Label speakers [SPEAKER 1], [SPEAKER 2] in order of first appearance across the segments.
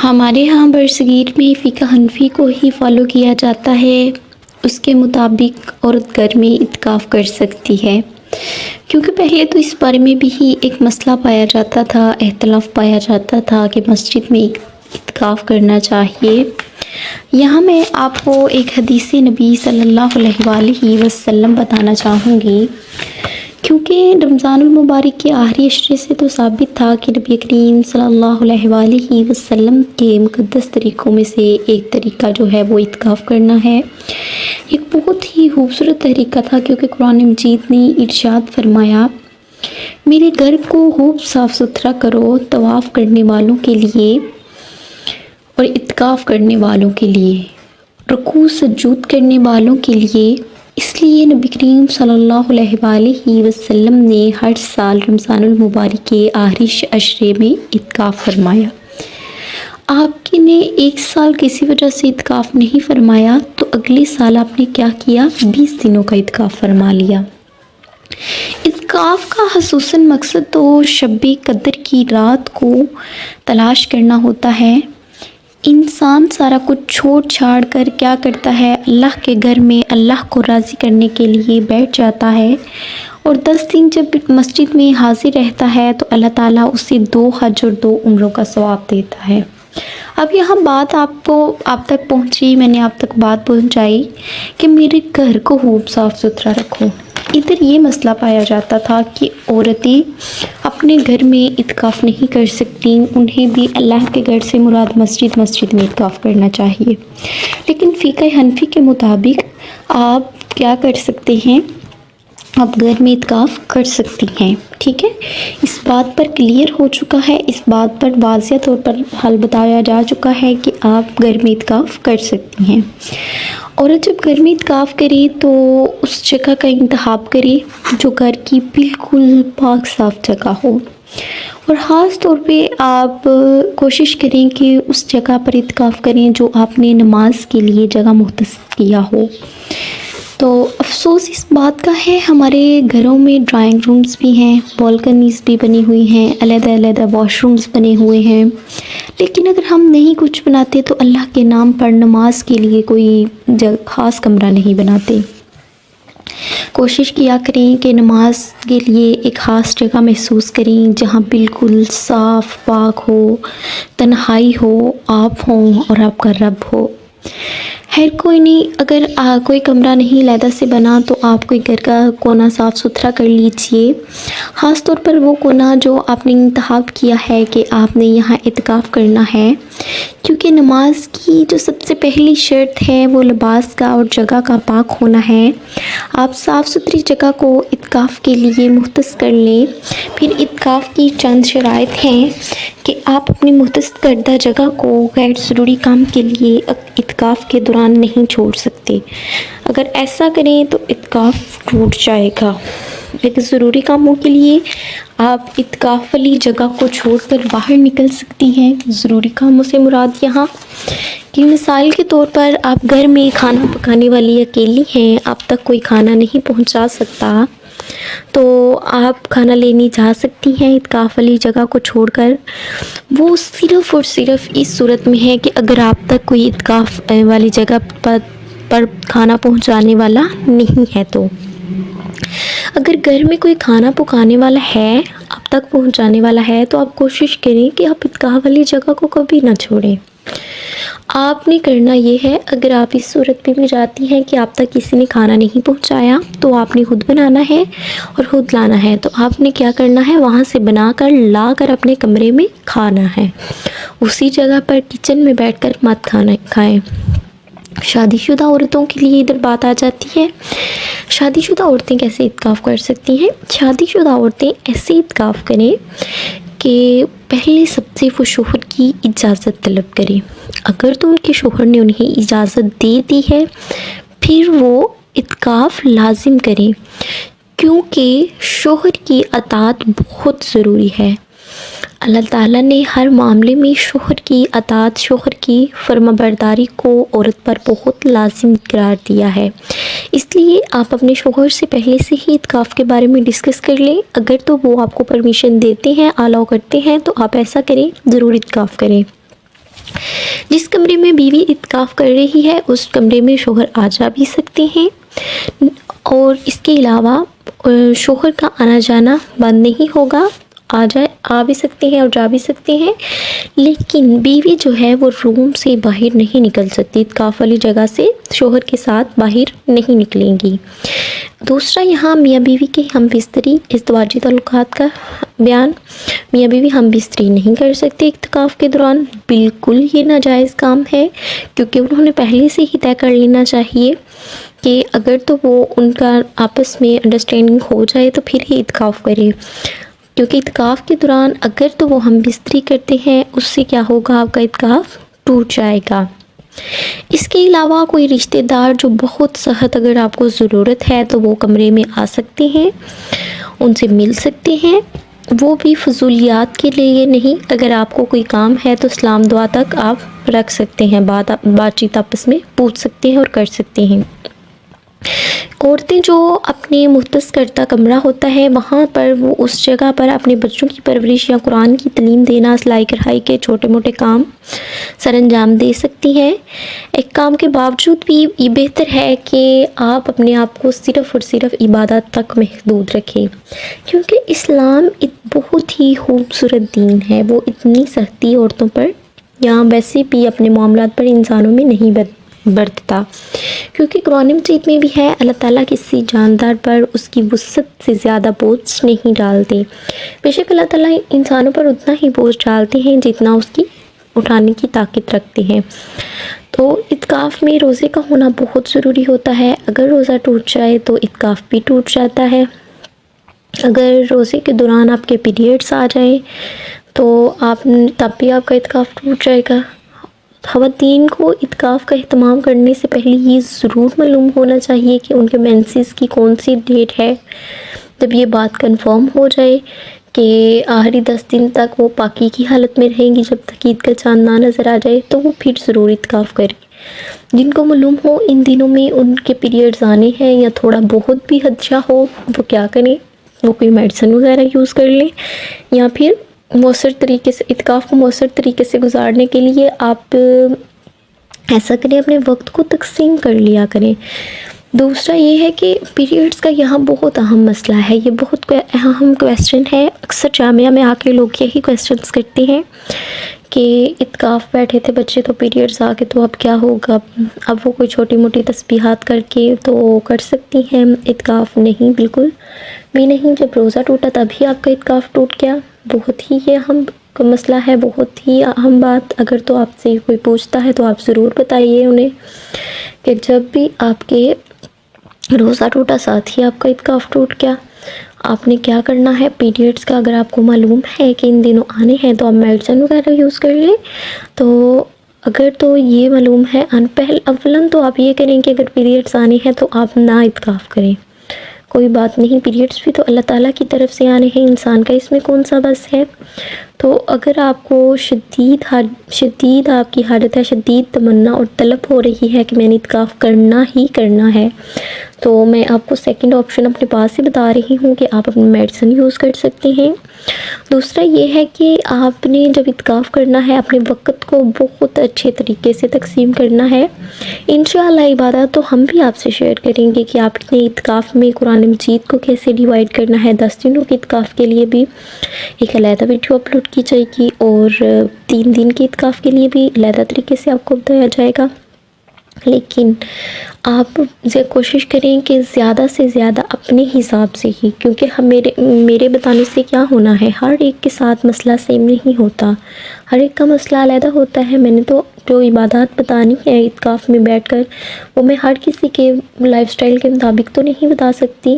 [SPEAKER 1] ہمارے ہاں برصغیر میں فقہ حنفی کو ہی فالو کیا جاتا ہے۔ اس کے مطابق عورت گھر میں اعتکاف کر سکتی ہے، کیونکہ پہلے تو اس بارے میں بھی ہی ایک مسئلہ پایا جاتا تھا، اختلاف پایا جاتا تھا کہ مسجد میں اعتکاف کرنا چاہیے۔ یہاں میں آپ کو ایک حدیث نبی صلی اللہ علیہ وآلہ وسلم بتانا چاہوں گی، کیونکہ رمضان المبارک کے آخری عشرے سے تو ثابت تھا کہ نبی کریم صلی اللہ علیہ وآلہ وسلم کے مقدس طریقوں میں سے ایک طریقہ جو ہے وہ اعتکاف کرنا ہے۔ ایک بہت ہی خوبصورت طریقہ تھا، کیونکہ قرآن مجید نے ارشاد فرمایا، میرے گھر کو خوب صاف ستھرا کرو طواف کرنے والوں کے لیے اور اعتکاف کرنے والوں کے لیے، رکوع سجود کرنے والوں کے لیے۔ اس لیے نبی کریم صلی اللہ علیہ وآلہ وسلم نے ہر سال رمضان المبارک کے آخری عشرے میں اعتکاف فرمایا۔ آپ نے ایک سال کسی وجہ سے اعتکاف نہیں فرمایا تو اگلے سال آپ نے کیا کیا؟ 20 دنوں کا اعتکاف فرما لیا۔ اعتکاف کا خصوصاً مقصد تو شب قدر کی رات کو تلاش کرنا ہوتا ہے۔ انسان سارا کچھ چھوڑ چھاڑ کر کیا کرتا ہے؟ اللہ کے گھر میں اللہ کو راضی کرنے کے لیے بیٹھ جاتا ہے، اور 10 دن جب مسجد میں حاضر رہتا ہے تو اللہ تعالیٰ اسے 2 حج اور 2 عمروں کا ثواب دیتا ہے۔ اب یہاں بات آپ تک پہنچی، میں نے آپ تک بات پہنچائی کہ میرے گھر کو خوب صاف ستھرا رکھو۔ ادھر یہ مسئلہ پایا جاتا تھا کہ عورتیں اپنے گھر میں اعتکاف نہیں کر سکتی، انہیں بھی اللہ کے گھر سے مراد مسجد میں اعتکاف کرنا چاہیے۔ لیکن فقہ حنفی کے مطابق آپ کیا کر سکتے ہیں؟ آپ گھر میں اعتکاف کر سکتی ہیں، ٹھیک ہے؟ اس بات پر کلیئر ہو چکا ہے، اس بات پر واضح طور پر حل بتایا جا چکا ہے کہ آپ گھر میں اعتکاف کر سکتی ہیں۔ عورت جب گھر میں اعتکاف کرے تو اس جگہ کا انتخاب کرے جو گھر کی بالکل پاک صاف جگہ ہو، اور خاص طور پہ آپ کوشش کریں کہ اس جگہ پر اعتکاف کریں جو آپ نے نماز کے لیے جگہ مختص کیا ہو۔ تو افسوس اس بات کا ہے، ہمارے گھروں میں ڈرائنگ رومز بھی ہیں، بالکنیز بھی بنی ہوئی ہیں، علیحدہ علیحدہ واش رومز بنے ہوئے ہیں، لیکن اگر ہم نہیں کچھ بناتے تو اللہ کے نام پر نماز کے لیے کوئی خاص کمرہ نہیں بناتے۔ کوشش کیا کریں کہ نماز کے لیے ایک خاص جگہ محسوس کریں جہاں بالکل صاف پاک ہو، تنہائی ہو، آپ ہوں اور آپ کا رب ہو۔ خیر کوئی نہیں، اگر کوئی کمرہ نہیں علیحدہ سے بنا تو آپ کوئی گھر کا کونا صاف ستھرا کر لیجئے، خاص طور پر وہ کونا جو آپ نے انتخاب کیا ہے کہ آپ نے یہاں اعتکاف کرنا ہے، کیونکہ نماز کی جو سب سے پہلی شرط ہے وہ لباس کا اور جگہ کا پاک ہونا ہے۔ آپ صاف ستھری جگہ کو اعتکاف کے لیے مختص کر لیں۔ پھر اعتکاف کی چند شرائط ہیں کہ آپ اپنی مختص کردہ جگہ کو غیر ضروری کام کے لیے اعتکاف کے دوران نہیں چھوڑ سکتے۔ اگر ایسا کریں تو اعتکاف ٹوٹ جائے گا۔ لیکن ضروری کاموں کے لیے آپ اعتکاف والی جگہ کو چھوڑ کر باہر نکل سکتی ہیں۔ ضروری کاموں سے مراد یہاں کہ مثال کے طور پر آپ گھر میں کھانا پکانے والی اکیلی ہیں، آپ تک کوئی کھانا نہیں پہنچا سکتا، تو آپ کھانا لینے جا سکتی ہیں اعتکاف والی جگہ کو چھوڑ کر۔ وہ صرف اور صرف اس صورت میں ہے کہ اگر آپ تک کوئی اعتکاف والی جگہ پر کھانا پہنچانے والا نہیں ہے تو۔ اگر گھر میں کوئی کھانا پکانے والا ہے، آپ تک پہنچانے والا ہے، تو آپ کوشش کریں کہ آپ اعتکاف والی جگہ کو کبھی نہ چھوڑیں۔ آپ نے کرنا یہ ہے، اگر آپ اس صورت میں بھی جاتی ہیں کہ آپ تک کسی نے کھانا نہیں پہنچایا تو آپ نے خود بنانا ہے اور خود لانا ہے، تو آپ نے کیا کرنا ہے، وہاں سے بنا کر لا کر اپنے کمرے میں کھانا ہے۔ اسی جگہ پر کچن میں بیٹھ کر مت کھائیں۔ شادی شدہ عورتوں کے لیے ادھر بات آ جاتی ہے۔ شادی شدہ عورتیں کیسے اعتکاف کر سکتی ہیں؟ شادی شدہ عورتیں ایسے اعتکاف کریں کہ پہلے سب سے وہ شوہر کی اجازت طلب کریں۔ اگر تو ان کے شوہر نے انہیں اجازت دے دی ہے پھر وہ اعتکاف لازم کریں، کیونکہ شوہر کی اطاعت بہت ضروری ہے۔ اللہ تعالیٰ نے ہر معاملے میں شوہر کی اطاعت، شوہر کی فرمانبرداری کو عورت پر بہت لازم قرار دیا ہے۔ اس لیے آپ اپنے شوہر سے پہلے سے ہی اعتکاف کے بارے میں ڈسکس کر لیں۔ اگر تو وہ آپ کو پرمیشن دیتے ہیں، الاؤ کرتے ہیں، تو آپ ایسا کریں، ضرور اعتکاف کریں۔ جس کمرے میں بیوی اعتکاف کر رہی ہے اس کمرے میں شوہر آ جا بھی سکتے ہیں، اور اس کے علاوہ شوہر کا آنا جانا بند نہیں ہوگا، آ بھی سکتے ہیں اور جا بھی سکتے ہیں، لیکن بیوی جو ہے وہ روم سے باہر نہیں نکل سکتی، اعتکاف والی جگہ سے شوہر کے ساتھ باہر نہیں نکلیں گی۔ دوسرا یہاں میاں بیوی کے ہم بستری ازدواجی تعلقات کا بیان، میاں بیوی ہم بستری نہیں کر سکتے اعتکاف کے دوران، بالکل یہ ناجائز کام ہے، کیونکہ انہوں نے پہلے سے ہی طے کر لینا چاہیے کہ اگر تو وہ ان کا آپس میں انڈرسٹینڈنگ ہو جائے تو پھر ہی اعتکاف کرے، کیونکہ اعتکاف کے دوران اگر تو وہ ہم بستری کرتے ہیں اس سے کیا ہوگا، آپ کا اعتکاف ٹوٹ جائے گا۔ اس کے علاوہ کوئی رشتہ دار جو بہت سخت اگر آپ کو ضرورت ہے تو وہ کمرے میں آ سکتے ہیں، ان سے مل سکتے ہیں، وہ بھی فضولیات کے لیے نہیں، اگر آپ کو کوئی کام ہے تو سلام دعا تک آپ رکھ سکتے ہیں، بات چیت آپس میں پوچھ سکتے ہیں اور کر سکتے ہیں۔ عورتیں جو اپنے مختص کردہ کمرہ ہوتا ہے وہاں پر وہ اس جگہ پر اپنے بچوں کی پرورش یا قرآن کی تعلیم دینا، سلائی کڑھائی کے چھوٹے موٹے کام سر انجام دے سکتی ہیں۔ ایک کام کے باوجود بھی یہ بہتر ہے کہ آپ اپنے آپ کو صرف اور صرف عبادت تک محدود رکھیں، کیونکہ اسلام ایک بہت ہی خوبصورت دین ہے، وہ اتنی سختی عورتوں پر یا ویسے بھی اپنے معاملات پر انسانوں میں نہیں برتتا، کیونکہ قرآن مجید میں بھی ہے اللہ تعالیٰ کسی جاندار پر اس کی وسعت سے زیادہ بوجھ نہیں ڈالتے، بے شک اللہ تعالیٰ انسانوں پر اتنا ہی بوجھ ڈالتے ہیں جتنا اس کی اٹھانے کی طاقت رکھتے ہیں۔ تو اعتکاف میں روزے کا ہونا بہت ضروری ہوتا ہے، اگر روزہ ٹوٹ جائے تو اعتکاف بھی ٹوٹ جاتا ہے۔ اگر روزے کے دوران آپ کے پیریڈز آ جائیں تو تب بھی آپ کا اعتکاف ٹوٹ جائے گا۔ خواتین کو اعتکاف کا اہتمام کرنے سے پہلے یہ ضرور معلوم ہونا چاہیے کہ ان کے مینسز کی کون سی ڈیٹ ہے۔ جب یہ بات کنفرم ہو جائے کہ آخری 10 دن تک وہ پاکی کی حالت میں رہیں گی جب تک عید کا چاند نہ نظر آ جائے تو وہ پھر ضرور اعتکاف کریں۔ جن کو معلوم ہو ان دنوں میں ان کے پیریڈز آنے ہیں یا تھوڑا بہت بھی خدشہ ہو، وہ کیا کریں، وہ کوئی میڈیسن وغیرہ یوز کر لیں، یا پھر مؤثر طریقے سے اعتکاف کو مؤثر طریقے سے گزارنے کے لیے آپ ایسا کریں، اپنے وقت کو تقسیم کر لیا کریں۔ دوسرا یہ ہے کہ پیریڈز کا یہاں بہت اہم مسئلہ ہے، یہ بہت اہم کویسچن ہے، اکثر جامعہ میں آ کے لوگ یہی کویسچنس کرتے ہیں کہ اعتکاف بیٹھے تھے بچے تو پیریڈز آ کے تو اب کیا ہوگا، اب وہ کوئی چھوٹی موٹی تسبیحات کر کے تو کر سکتی ہیں اعتکاف؟ نہیں، بالکل بھی نہیں، جب روزہ ٹوٹا تبھی آپ کا اعتکاف ٹوٹ گیا۔ بہت ہی یہ اہم مسئلہ ہے، بہت ہی اہم بات، اگر تو آپ سے کوئی پوچھتا ہے تو آپ ضرور بتائیے انہیں کہ جب بھی آپ کے روزہ ٹوٹا ساتھ ہی آپ کا اعتکاف ٹوٹ گیا، آپ نے کیا کرنا ہے۔ پیریڈز کا اگر آپ کو معلوم ہے کہ ان دنوں آنے ہیں تو آپ میڈیسن وغیرہ یوز کر لیں، تو اگر تو یہ معلوم ہے اولاً تو آپ یہ کریں کہ اگر پیریڈز آنے ہیں تو آپ نہ اعتکاف کریں، کوئی بات نہیں، پیریڈز بھی تو اللہ تعالیٰ کی طرف سے آنے ہیں، انسان کا اس میں کون سا بس ہے۔ تو اگر آپ کو شدید آپ کی حالت ہے، شدید تمنا اور طلب ہو رہی ہے کہ میں نے اعتکاف کرنا ہی کرنا ہے، تو میں آپ کو سیکنڈ آپشن اپنے پاس سے بتا رہی ہوں کہ آپ اپنی میڈیسن یوز کر سکتے ہیں۔ دوسرا یہ ہے کہ آپ نے جب اعتکاف کرنا ہے اپنے وقت کو بہت اچھے طریقے سے تقسیم کرنا ہے۔ انشاءاللہ عبادت تو ہم بھی آپ سے شیئر کریں گے کہ آپ نے اعتکاف میں قرآن مجید کو کیسے ڈیوائڈ کرنا ہے۔ 10 دنوں کے اعتکاف کے لیے بھی ایک علیحدہ ویڈیو اپلوڈ کی جائے گی اور 3 دن کے اعتکاف کے لیے بھی علیحدہ طریقے سے آپ کو بتایا جائے گا، لیکن آپ کوشش کریں کہ زیادہ سے زیادہ اپنے حساب سے ہی، کیونکہ میرے بتانے سے کیا ہونا ہے، ہر ایک کے ساتھ مسئلہ سیم نہیں ہوتا، ہر ایک کا مسئلہ علیحدہ ہوتا ہے۔ میں نے تو جو عبادات بتانی ہے اعتکاف میں بیٹھ کر وہ میں ہر کسی کے لائف سٹائل کے مطابق تو نہیں بتا سکتی،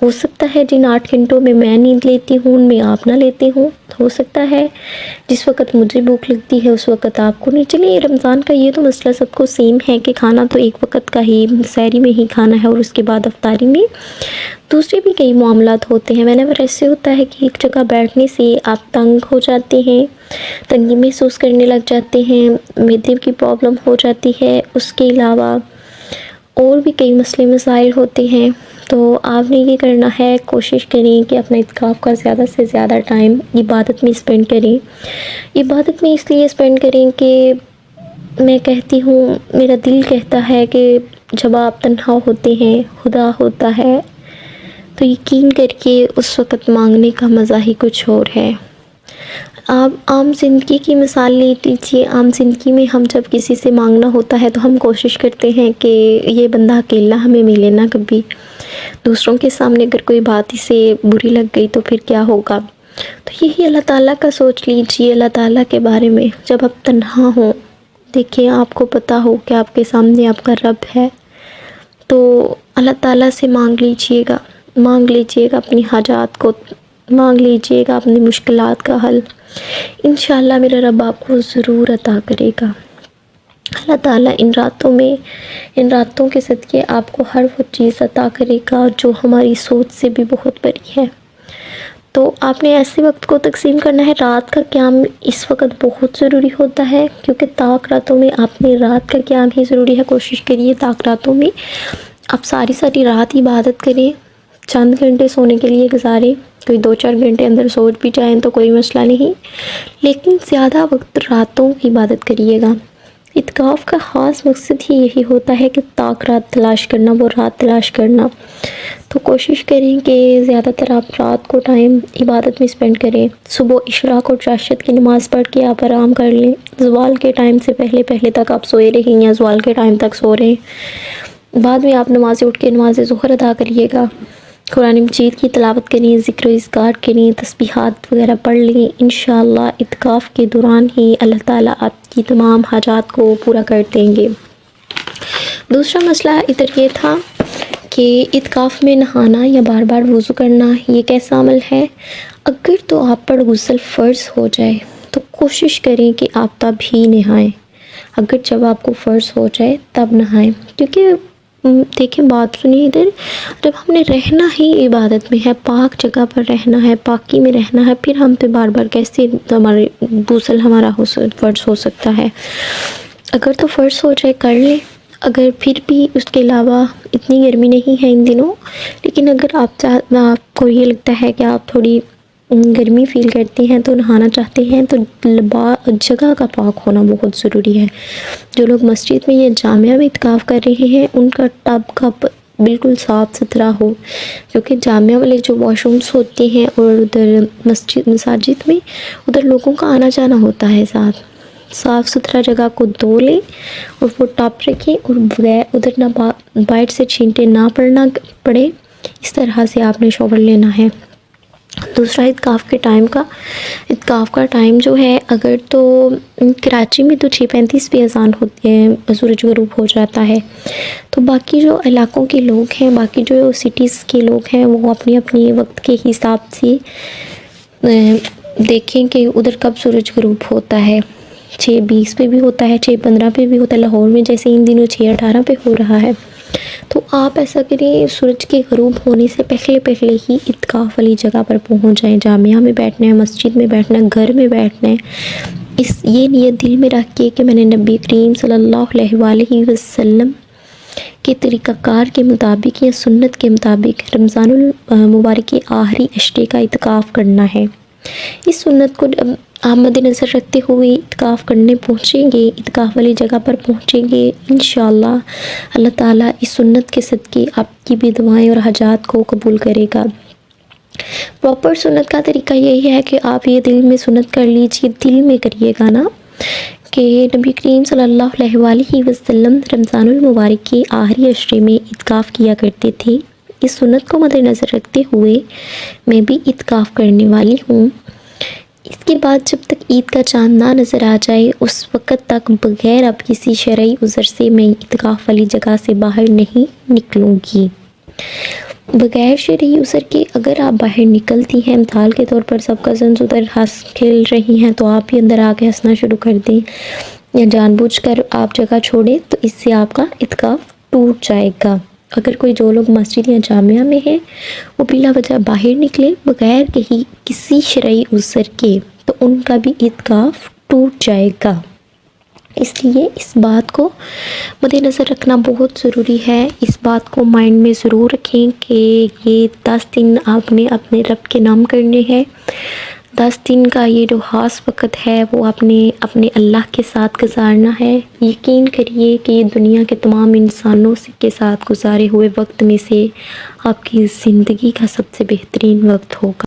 [SPEAKER 1] ہو سکتا ہے جن 8 گھنٹوں میں نیند لیتی ہوں ان میں آپ نہ لیتے ہوں، ہو سکتا ہے جس وقت مجھے بھوک لگتی ہے اس وقت آپ کو نہیں۔ چلیے رمضان کا یہ تو مسئلہ سب کو سیم ہے کہ کھانا تو ایک وقت کا ہی، سحری میں ہی کھانا ہے اور اس کے بعد افطاری میں۔ دوسرے بھی کئی معاملات ہوتے ہیں، ایسے ہوتا ہے کہ ایک جگہ بیٹھنے سے آپ تنگ ہو جاتے ہیں، تنگی محسوس کرنے لگ جاتے ہیں، معدے کی پرابلم ہو جاتی ہے، اس کے علاوہ اور بھی کئی مسئلے مسائل ہوتے ہیں۔ تو آپ نے یہ کرنا ہے، کوشش کریں کہ اپنا اعتکاف کا زیادہ سے زیادہ ٹائم عبادت میں اسپینڈ کریں۔ عبادت میں اس لیے اسپینڈ کریں کہ میں کہتی ہوں، میرا دل کہتا ہے کہ جب آپ تنہا ہوتے ہیں، خدا ہوتا ہے، تو یقین کر کے اس وقت مانگنے کا مزہ ہی کچھ اور ہے۔ آپ عام زندگی کی مثال لے لیجیے۔ عام زندگی میں ہم جب کسی سے مانگنا ہوتا ہے تو ہم کوشش کرتے ہیں کہ یہ بندہ اکیلا ہمیں ملے نا کبھی۔ دوسروں کے سامنے اگر کوئی بات اسے بری لگ گئی تو پھر کیا ہوگا؟ تو یہی اللہ تعالیٰ کا سوچ لیجیے، اللہ تعالیٰ کے بارے میں۔ جب آپ تنہا ہوں، دیکھیں آپ کو پتہ ہو کہ آپ کے سامنے آپ کا رب ہے، تو اللہ تعالیٰ سے مانگ لیجیے گا اپنی حاجات کو، مانگ لیجیے گا اپنی مشکلات کا حل۔ انشاءاللہ میرا رب آپ کو ضرور عطا کرے گا۔ اللہ تعالیٰ ان راتوں کے صدقے آپ کو ہر وہ چیز عطا کرے گا جو ہماری سوچ سے بھی بہت بڑی ہے۔ تو آپ نے ایسے وقت کو تقسیم کرنا ہے۔ رات کا قیام اس وقت بہت ضروری ہوتا ہے، کیونکہ طاق راتوں میں آپ نے رات کا قیام ہی ضروری ہے۔ کوشش کریے طاق راتوں میں آپ ساری رات عبادت کریں، چند گھنٹے سونے کے لیے گزاریں۔ کوئی 2-4 گھنٹے اندر سو بھی جائیں تو کوئی مسئلہ نہیں، لیکن زیادہ وقت راتوں کی عبادت کریے گا۔ اعتکاف کا خاص مقصد ہی یہی ہوتا ہے کہ طاق رات تلاش کرنا، وہ رات تلاش کرنا۔ تو کوشش کریں کہ زیادہ تر آپ رات کو ٹائم عبادت میں اسپینڈ کریں۔ صبح اشراق اور چاشت کی نماز پڑھ کے آپ آرام کر لیں۔ زوال کے ٹائم سے پہلے تک آپ سوئے رہیں یا زوال کے ٹائم تک سو رہے ہیں، بعد میں آپ نمازیں اٹھ کے نماز ظہر ادا کریے گا۔ قرآن مجید کی تلاوت کریں، ذکر و اذکار کریں، تسبیحات وغیرہ پڑھ لیں۔ انشاءاللہ اعتکاف کے دوران ہی اللہ تعالیٰ آپ کی تمام حاجات کو پورا کر دیں گے۔ دوسرا مسئلہ ادھر یہ تھا کہ اعتکاف میں نہانا یا بار بار وضو کرنا یہ کیسا عمل ہے؟ اگر تو آپ پر غسل فرض ہو جائے تو کوشش کریں کہ آپ تب ہی نہائیں۔ اگر جب آپ کو فرض ہو جائے تب نہائیں، کیونکہ دیکھیں بات سنیے ادھر، جب ہم نے رہنا ہی عبادت میں ہے، پاک جگہ پر رہنا ہے، پاکی میں رہنا ہے، پھر ہم پہ بار بار کیسے ہمارے غسل ہمارا فرض ہو سکتا ہے؟ اگر تو فرض ہو جائے کر لیں۔ اگر پھر بھی اس کے علاوہ اتنی گرمی نہیں ہے ان دنوں، لیکن اگر آپ کو یہ لگتا ہے کہ آپ تھوڑی گرمی فیل کرتے ہیں تو نہانا چاہتے ہیں، تو جگہ کا پاک ہونا بہت ضروری ہے۔ جو لوگ مسجد میں یا جامعہ میں اعتکاف کر رہے ہیں ان کا ٹب کپ بالکل صاف ستھرا ہو، کیونکہ جامعہ والے جو واش رومس ہوتے ہیں اور ادھر مساجد میں ادھر لوگوں کا آنا جانا ہوتا ہے، ساتھ صاف ستھرا جگہ کو دھو لیں اور وہ ٹب رکھیں، اور ادھر نہ باہر سے چھینٹے نہ پڑے، اس طرح سے آپ نے شاور لینا ہے۔ دوسرا اعتکاف کا ٹائم جو ہے، اگر تو کراچی میں تو 6:35 پہ اذان ہوتی ہے، سورج غروب ہو جاتا ہے، تو باقی جو علاقوں کے لوگ ہیں، باقی جو سٹیز کے لوگ ہیں، وہ اپنی وقت کے حساب سے دیکھیں کہ ادھر کب سورج غروب ہوتا ہے۔ 6:20 پہ بھی ہوتا ہے، 6:15 پہ بھی ہوتا ہے، لاہور میں جیسے ان دنوں 6:18 پہ ہو رہا ہے۔ تو آپ ایسا کریں، سورج کے غروب ہونے سے پہلے ہی اعتکاف والی جگہ پر پہنچ جائیں۔ جامعہ میں بیٹھنا ہے، مسجد میں بیٹھنا ہے، گھر میں بیٹھنا ہے، یہ نیت دل میں رکھ کے کہ میں نے نبی کریم صلی اللہ علیہ وآلہ وسلم کے طریقہ کار کے مطابق یا سنت کے مطابق رمضان المبارک کے آخری عشرے کا اعتکاف کرنا ہے۔ اس سنت کو آپ مد نظر رکھتے ہوئے اعتکاف کرنے پہنچیں گے، اعتکاف والی جگہ پر پہنچیں گے، انشاءاللہ اللہ تعالیٰ اس سنت کے صدقے آپ کی بھی دعائیں اور حاجات کو قبول کرے گا۔ پراپر سنت کا طریقہ یہی ہے کہ آپ یہ دل میں سنت کر لیجئے، دل میں کریے گا نا، کہ نبی کریم صلی اللہ علیہ وآلہ وسلم رمضان المبارک کے آخری عشرے میں اعتکاف کیا کرتے تھے۔ اس سنت کو مد نظر رکھتے ہوئے میں بھی اعتکاف کرنے والی ہوں۔ اس کے بعد جب تک عید کا چاند نہ نظر آ جائے اس وقت تک بغیر اب کسی شرعی عذر سے میں اعتکاف والی جگہ سے باہر نہیں نکلوں گی۔ بغیر شرعی عذر کے اگر آپ باہر نکلتی ہیں، مثال کے طور پر سب کزنز ادھر ہنس کھیل رہی ہیں تو آپ بھی اندر آ کے ہنسنا شروع کر دیں، یا جان بوجھ کر آپ جگہ چھوڑیں، تو اس سے آپ کا اعتکاف ٹوٹ جائے گا۔ اگر جو لوگ مسجد یا جامعہ میں ہیں وہ بلا وجہ باہر نکلے بغیر کسی شرعی عذر کے، تو ان کا بھی اعتکاف ٹوٹ جائے گا۔ اس لیے اس بات کو مد نظر رکھنا بہت ضروری ہے۔ اس بات کو مائنڈ میں ضرور رکھیں کہ یہ 10 دن آپ نے اپنے رب کے نام کرنے ہیں۔ 10 دن کا یہ جو خاص وقت ہے وہ آپ نے اپنے اللہ کے ساتھ گزارنا ہے۔ یقین کریے کہ یہ دنیا کے تمام انسانوں کے ساتھ گزارے ہوئے وقت میں سے آپ کی زندگی کا سب سے بہترین وقت ہوگا۔